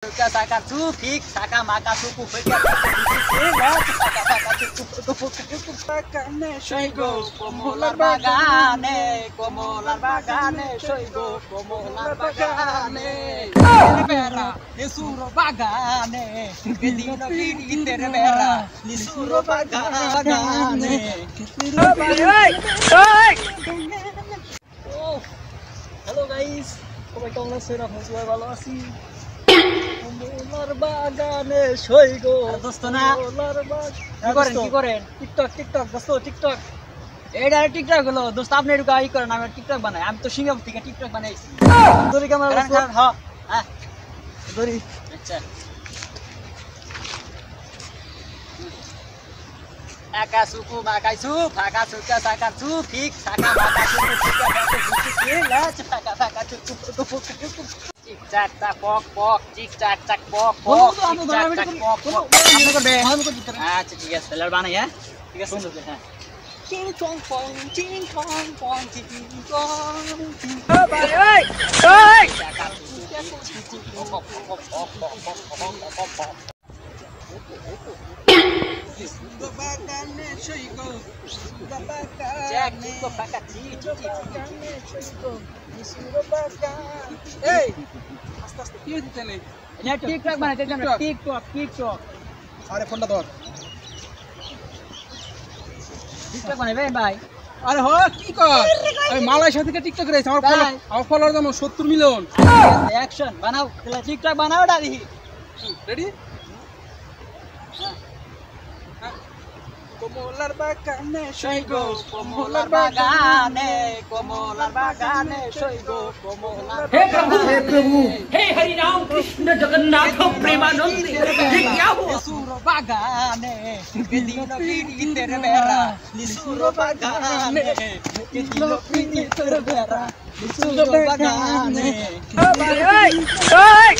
Saka cukik, saka maka suku bagane shoigo, komolar bagane shoigo, komolar bagane. Tervera, nesuro bagane, gedino kiri tervera, nesuro bagane. Oh, hello guys, kau nasira musuh balasi. Komolar bagane shoigo dosto na কি করেন TikTok দোস্ত TikTok এটা TikTok হলো দোস্ত আপনি একটু গাই করেন আমি টিকটক বানাই আমি তো সিঙ্গাপুর থেকে টিকটক বানাইছি দড়ি ক্যামেরা হ্যাঁ হ্যাঁ দড়ি আচ্ছা একা সুকু মাকাইছু ফাকা সুকা সাকা চুকিক সাকা মাকা সুকু সুকা সুকি লাচ ফাকা ফাকা চুকু চুকু চিক চাক চাক পক পক চিক চাক চাক পক পক চিক চাক চাক পক পক আপনি করবে আচ্ছা ঠিক আছে তাহলে বানাই হ্যাঁ ঠিক আছে সুন্দর হ্যাঁ চিং চং পং চিং চং পং চিং চং ভাই এই এই bagane shoigo Jack chico pakati bagane shoigo nisuro bagane এই আস্তে আস্তে কি হচ্ছে না এটা টিকটক বানাইতে জানো টিকটক আরে ফোনটা ধর টিকটক বানাবে ভাই আরে হো কি কর আমি মালয়েশিয়া থেকে টিকটক করেছি আমার ফলোয়ার জানো 70 মিলিয়ন অ্যাকশন বানাও তাহলে টিকটক বানাও দাদি ready Komolar bagane shoigo, komolar bagane shoigo, komolar हे प्रभु हे हरि राम कृष्ण जगन्नाथ प्रेमानंद ये क्या हुआ nisuro bagane gedino kiri tervera nisuro bagane gedino kiri tervera nisuro bagane hey